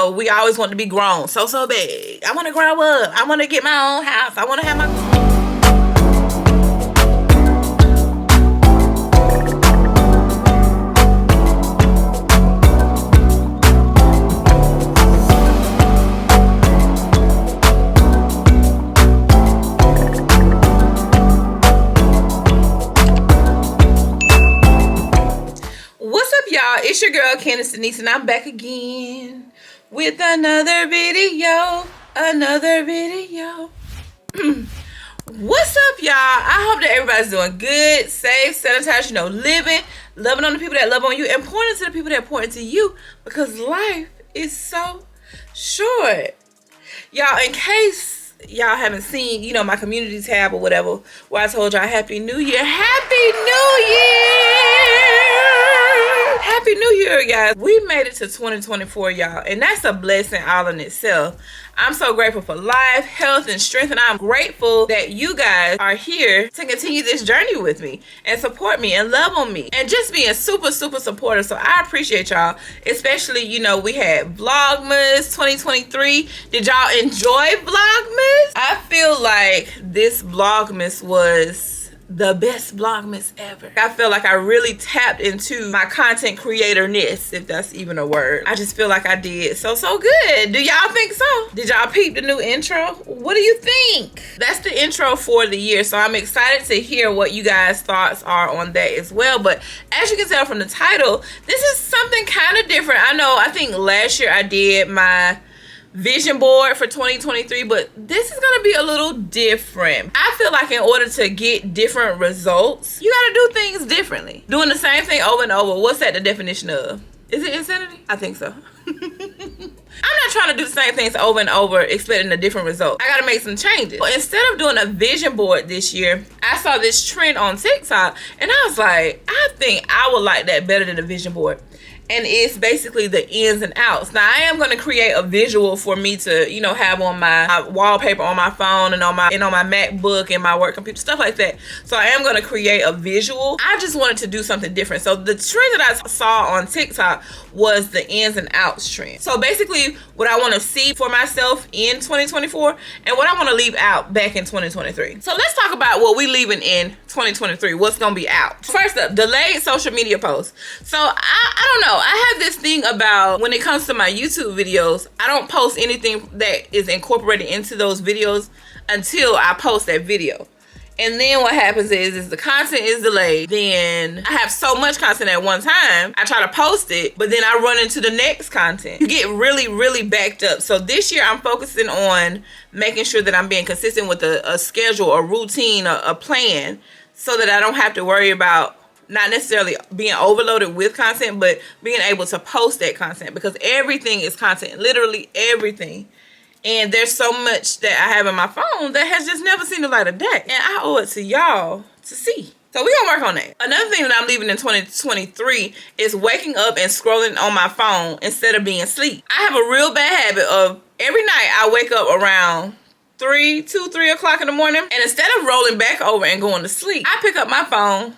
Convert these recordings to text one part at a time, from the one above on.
Oh, we always want to be grown so big. I want to grow up. I want to get my own house. I want to have my... What's up, y'all? It's your girl Candace Denise, and I'm back again with another video. What's up, y'all? I hope that everybody's doing good, safe, sanitized, living, loving on the people that love on you, and pointing to the people that point to you, because life is so short. Y'all, in case y'all haven't seen, my community tab or whatever, where I told y'all Happy New Year. Happy New Year! Happy New Year, guys. We made it to 2024, y'all, and that's a blessing all in itself. I'm so grateful for life, health, and strength, and I'm grateful that you guys are here to continue this journey with me and support me and love on me and just being super supportive. So I appreciate y'all, especially, we had Vlogmas 2023. Did y'all enjoy Vlogmas? I feel like this Vlogmas was the best Vlogmas ever. I feel like I really tapped into my content creatorness, if that's even a word. I just feel like I did so good. Do y'all think so? Did y'all peep the new intro? What do you think? That's the intro for the year, so I'm excited to hear what you guys' thoughts are on that as well. But as you can tell from the title, this is something kind of different. I think last year I did my vision board for 2023, but this is gonna be a little different. I feel like in order to get different results, you gotta do things differently. Doing the same thing over and over, what's that the definition of? Is it insanity? I think so. I'm not trying to do the same things over and over expecting a different result. I gotta make some changes. But instead of doing a vision board this year, I saw this trend on TikTok and I was like, I think I would like that better than a vision board. And it's basically the ins and outs. Now, I am going to create a visual for me to, have on my wallpaper on my phone and on my MacBook and my work computer, stuff like that. So I am going to create a visual. I just wanted to do something different. So the trend that I saw on TikTok was the ins and outs trend. So basically what I want to see for myself in 2024 and what I want to leave out back in 2023. So let's talk about what we leaving in 2023. What's going to be out. First up, delayed social media posts. So I don't know. I have this thing about when it comes to my YouTube videos, I don't post anything that is incorporated into those videos until I post that video. And then what happens is the content is delayed. Then I have so much content at one time, I try to post it, but then I run into the next content. You get really backed up. So this year I'm focusing on making sure that I'm being consistent with a schedule, a routine, a plan, so that I don't have to worry about not necessarily being overloaded with content, but being able to post that content, because everything is content, literally everything. And there's so much that I have in my phone that has just never seen the light of day. And I owe it to y'all to see. So we're gonna work on that. Another thing that I'm leaving in 2023 is waking up and scrolling on my phone instead of being asleep. I have a real bad habit of every night I wake up around 3 o'clock in the morning. And instead of rolling back over and going to sleep, I pick up my phone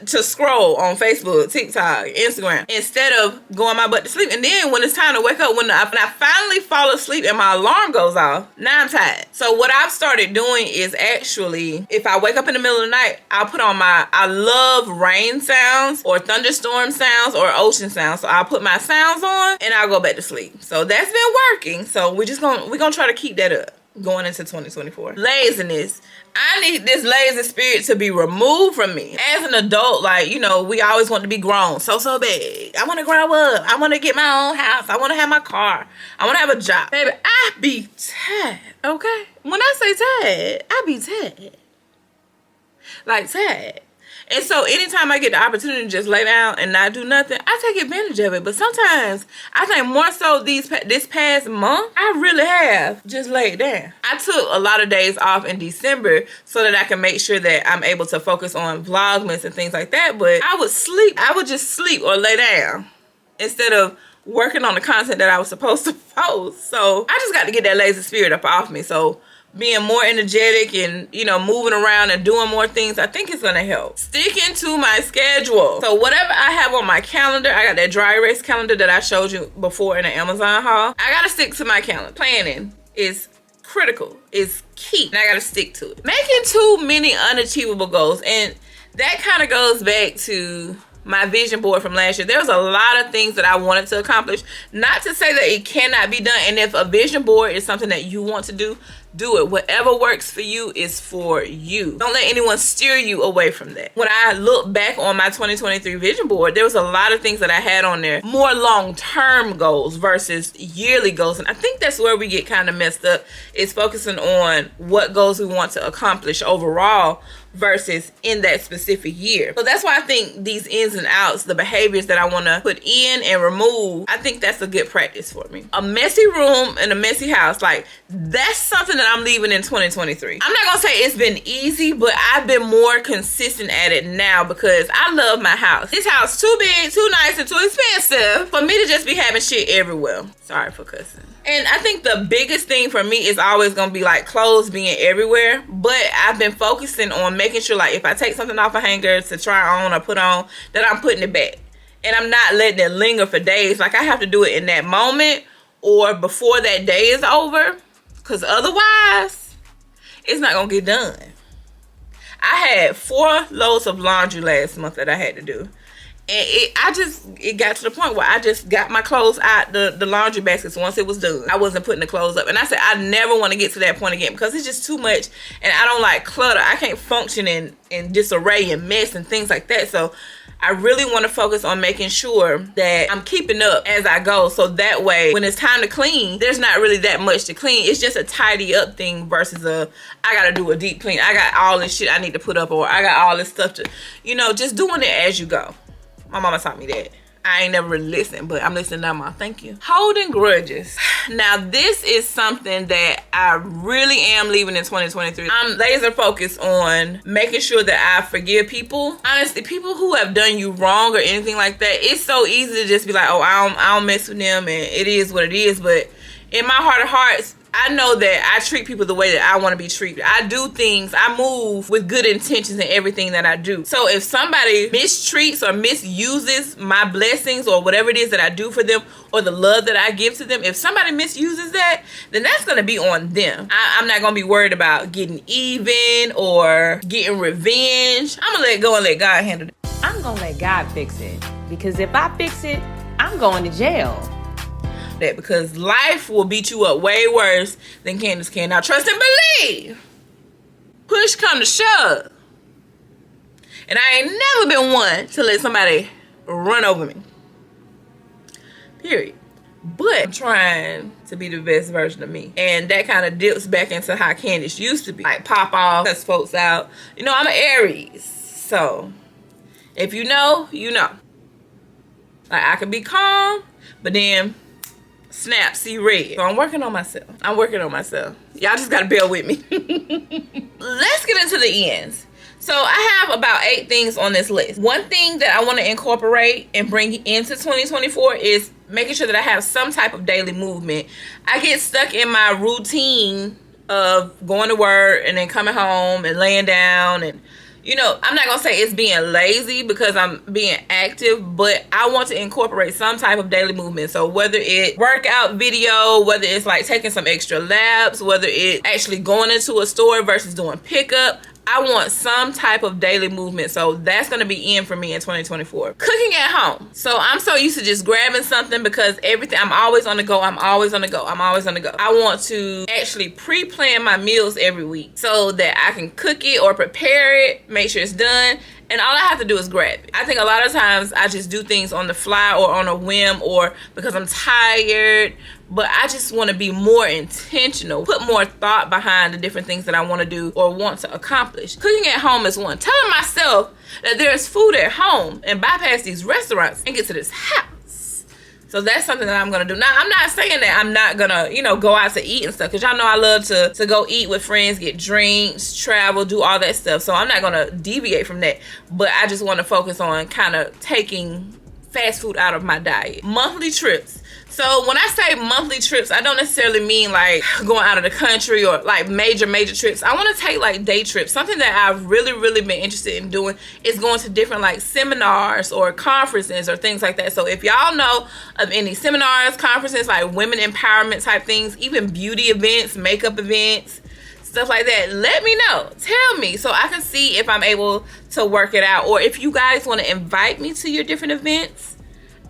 to scroll on Facebook, TikTok, Instagram, instead of going my butt to sleep. And then when it's time to wake up, when I finally fall asleep and my alarm goes off, now I'm tired. So what I've started doing is actually, if I wake up in the middle of the night, I'll put on I love rain sounds or thunderstorm sounds or ocean sounds. So I'll put my sounds on and I'll go back to sleep. So that's been working. So we're gonna try to keep that up going into 2024. Laziness. I need this lazy spirit to be removed from me. As an adult, we always want to be grown so big. I want to grow up. I want to get my own house. I want to have my car. I want to have a job. Baby, I be tired, okay? When I say tired, I be tired. Like tired. And so anytime I get the opportunity to just lay down and not do nothing, I take advantage of it. But sometimes, I think more so this past month, I really have just laid down. I took a lot of days off in December so that I can make sure that I'm able to focus on Vlogmas and things like that. But I would sleep. I would just sleep or lay down instead of working on the content that I was supposed to post. So I just got to get that lazy spirit up off me. So being more energetic and, you know, moving around and doing more things, I think it's gonna help. Sticking to my schedule. So whatever I have on my calendar, I got that dry erase calendar that I showed you before in the Amazon haul. I gotta stick to my calendar. Planning is critical, is key, and I gotta stick to it. Making too many unachievable goals, and that kind of goes back to my vision board from last year. There was a lot of things that I wanted to accomplish. Not to say that it cannot be done, and if a vision board is something that you want to do it. Whatever works for you is for you. Don't let anyone steer you away from that. When I look back on my 2023 vision board, there was a lot of things that I had on there, more long-term goals versus yearly goals. And I think that's where we get kind of messed up, is focusing on what goals we want to accomplish overall versus in that specific year. So that's why I think these ins and outs, the behaviors that I want to put in and remove, I think that's a good practice for me. A messy room and a messy house, like, that's something that I'm leaving in 2023. I'm not gonna say it's been easy, but I've been more consistent at it now because I love my house. This house too big, too nice, and too expensive for me to just be having shit everywhere. Sorry for cussing. And I think the biggest thing for me is always gonna be like clothes being everywhere. But I've been focusing on making sure, like, if I take something off a hanger to try on or put on, that I'm putting it back. And I'm not letting it linger for days. Like, I have to do it in that moment or before that day is over. Because otherwise, it's not gonna get done. I had 4 loads of laundry last month that I had to do. And it got to the point where I just got my clothes out the laundry baskets once it was done. I wasn't putting the clothes up. And I said, I never want to get to that point again because it's just too much. And I don't like clutter. I can't function in disarray and mess and things like that. So I really want to focus on making sure that I'm keeping up as I go. So that way, when it's time to clean, there's not really that much to clean. It's just a tidy up thing versus I got to do a deep clean. I got all this shit I need to put up, or I got all this stuff to, you know, just doing it as you go. My mama taught me that. I ain't never really listened, but I'm listening now, Mom. Thank you. Holding grudges. Now, this is something that I really am leaving in 2023. I'm laser focused on making sure that I forgive people. Honestly, people who have done you wrong or anything like that, it's so easy to just be like, oh, I don't mess with them, and it is what it is. But in my heart of hearts, I know that I treat people the way that I want to be treated. I do things, I move with good intentions in everything that I do. So if somebody mistreats or misuses my blessings or whatever it is that I do for them or the love that I give to them, if somebody misuses that, then that's going to be on them. I'm not going to be worried about getting even or getting revenge. I'm going to let go and let God handle it. I'm going to let God fix it. Because if I fix it, I'm going to jail. That because life will beat you up way worse than Candace can. Now trust and believe. Push come to shove. And I ain't never been one to let somebody run over me. Period. But I'm trying to be the best version of me. And that kind of dips back into how Candace used to be. Like pop off, cuss folks out. You know, I'm an Aries. So if you know, you know. Like I can be calm, but then snap, see red. So I'm working on myself. Y'all just gotta bear with me. Let's get into the ends. So I have about 8 things on this list. One thing that I want to incorporate and bring into 2024 is making sure that I have some type of daily movement. I get stuck in my routine of going to work and then coming home and laying down, and you know, I'm not going to say it's being lazy because I'm being active, but I want to incorporate some type of daily movement. So whether it's workout video, whether it's like taking some extra laps, whether it's actually going into a store versus doing pickup, I want some type of daily movement. So that's going to be in for me in 2024. Cooking at home. So I'm so used to just grabbing something because I'm always on the go. I want to actually pre-plan my meals every week so that I can cook it or prepare it, make sure it's done, and all I have to do is grab it. I think a lot of times I just do things on the fly or on a whim or because I'm tired, but I just want to be more intentional, put more thought behind the different things that I want to do or want to accomplish. Cooking at home is one. Telling myself that there's food at home and bypass these restaurants and get to this house. So that's something that I'm going to do. Now, I'm not saying that I'm not going to, go out to eat and stuff, because y'all know I love to go eat with friends, get drinks, travel, do all that stuff. So I'm not going to deviate from that. But I just want to focus on kind of taking fast food out of my diet. Monthly trips. So when I say monthly trips, I don't necessarily mean like going out of the country or like major trips. I want to take like day trips. Something that I've really been interested in doing is going to different like seminars or conferences or things like that. So if y'all know of any seminars, conferences, like women empowerment type things, even beauty events, makeup events, stuff like that, let me know. Tell me so I can see if I'm able to work it out. Or if you guys want to invite me to your different events,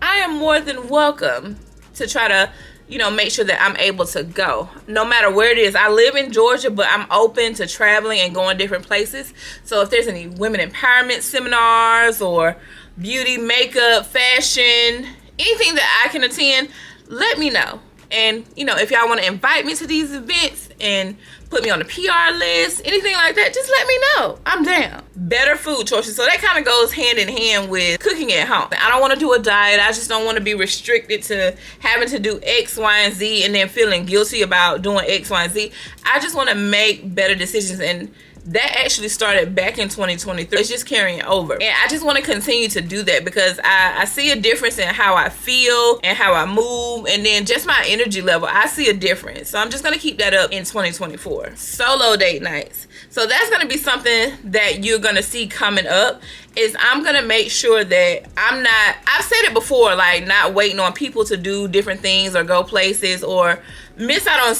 I am more than welcome to try to, you know, make sure that I'm able to go no matter where it is. I live in Georgia, but I'm open to traveling and going different places. So if there's any women empowerment seminars or beauty, makeup, fashion, anything that I can attend, let me know. And, you know, if y'all want to invite me to these events and put me on the PR list, anything like that, just let me know. I'm down. Better food choices. So that kind of goes hand in hand with cooking at home. I don't want to do a diet. I just don't want to be restricted to having to do X, Y, and Z and then feeling guilty about doing X, Y, and Z. I just want to make better decisions, and that actually started back in 2023. It's just carrying over. And I just want to continue to do that because I see a difference in how I feel and how I move, and then just my energy level. I see a difference. So I'm just going to keep that up in 2024. Solo date nights. So that's going to be something that you're going to see coming up. Is I'm going to make sure that I've said it before, like not waiting on people to do different things or go places or miss out on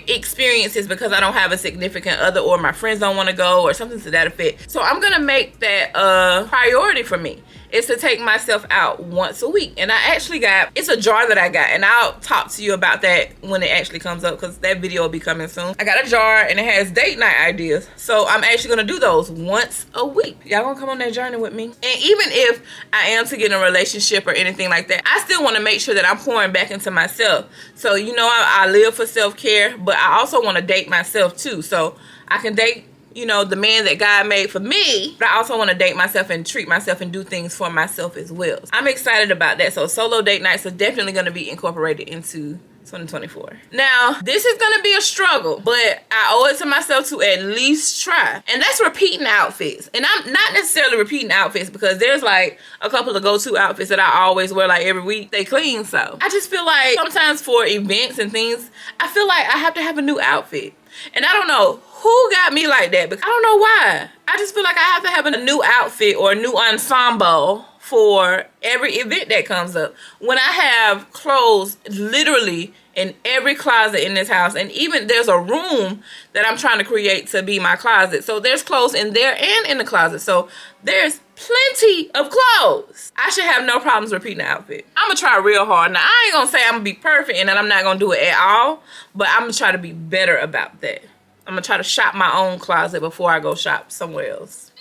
experiences because I don't have a significant other or my friends don't want to go or something to that effect. So I'm going to make that a priority for me. Is to take myself out once a week. And I actually it's a jar that I got, and I'll talk to you about that when it actually comes up because that video will be coming soon. I got a jar and it has date night ideas. So I'm actually gonna do those once a week. Y'all gonna come on that journey with me? And even if I am to get in a relationship or anything like that, I still wanna make sure that I'm pouring back into myself. So, you know, I live for self-care, but I also wanna date myself too. So I can date, you know, the man that God made for me, but I also want to date myself and treat myself and do things for myself as well. I'm excited about that. So solo date nights are definitely going to be incorporated into 2024. Now, this is going to be a struggle, but I owe it to myself to at least try. And that's repeating outfits. And I'm not necessarily repeating outfits because there's like a couple of go-to outfits that I always wear like every week. They clean, so I just feel like sometimes for events and things, I feel like I have to have a new outfit. And I don't know who got me like that, but I don't know why. I just feel like I have to have a new outfit or a new ensemble for every event that comes up. When I have clothes literally in every closet in this house, and even there's a room that I'm trying to create to be my closet. So there's clothes in there and in the closet. So there's plenty of clothes. I should have no problems repeating the outfit. I'm gonna try real hard. Now, I ain't gonna say I'm gonna be perfect and that I'm not gonna do it at all, but I'm gonna try to be better about that. I'm gonna try to shop my own closet before I go shop somewhere else.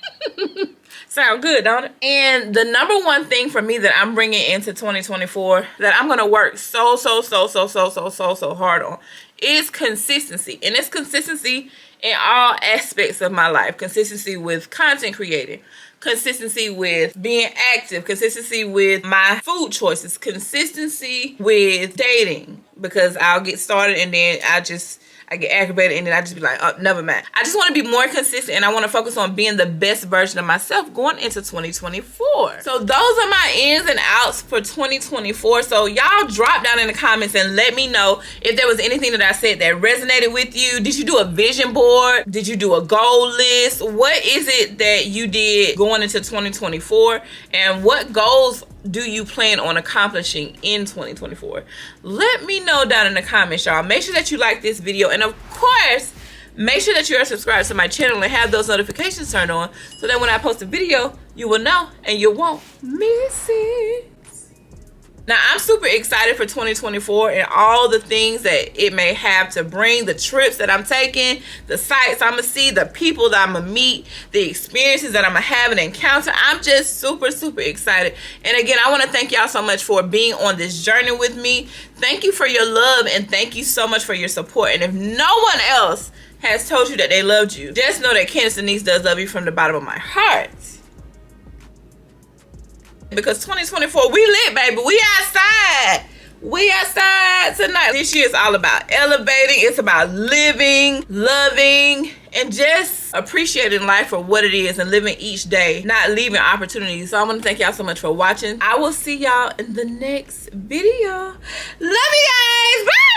Sound good, don't it? And the number one thing for me that I'm bringing into 2024 that I'm gonna work so hard on is consistency. And it's consistency in all aspects of my life. Consistency with content creating, consistency with being active, consistency with my food choices, consistency with dating, because I'll get started and then I get aggravated and then I just be like, oh, never mind. I just want to be more consistent and I want to focus on being the best version of myself going into 2024. So those are my ins and outs for 2024. So y'all drop down in the comments and let me know if there was anything that I said that resonated with you. Did you do a vision board? Did you do a goal list? What is it that you did going into 2024? And what goals do you plan on accomplishing in 2024? Let me know down in the comments, y'all. Make sure that you like this video, and of course make sure that you are subscribed to my channel and have those notifications turned on so that when I post a video you will know and you won't miss it. Now, I'm super excited for 2024 and all the things that it may have to bring, the trips that I'm taking, the sights I'm going to see, the people that I'm going to meet, the experiences that I'm going to have and encounter. I'm just super excited. And again, I want to thank y'all so much for being on this journey with me. Thank you for your love and thank you so much for your support. And if no one else has told you that they loved you, just know that Candace Denise does love you from the bottom of my heart. Because 2024, we lit, baby. We outside. We outside tonight. This year is all about elevating. It's about living, loving, and just appreciating life for what it is and living each day, not leaving opportunities. So I want to thank y'all so much for watching. I will see y'all in the next video. Love you guys. Bye.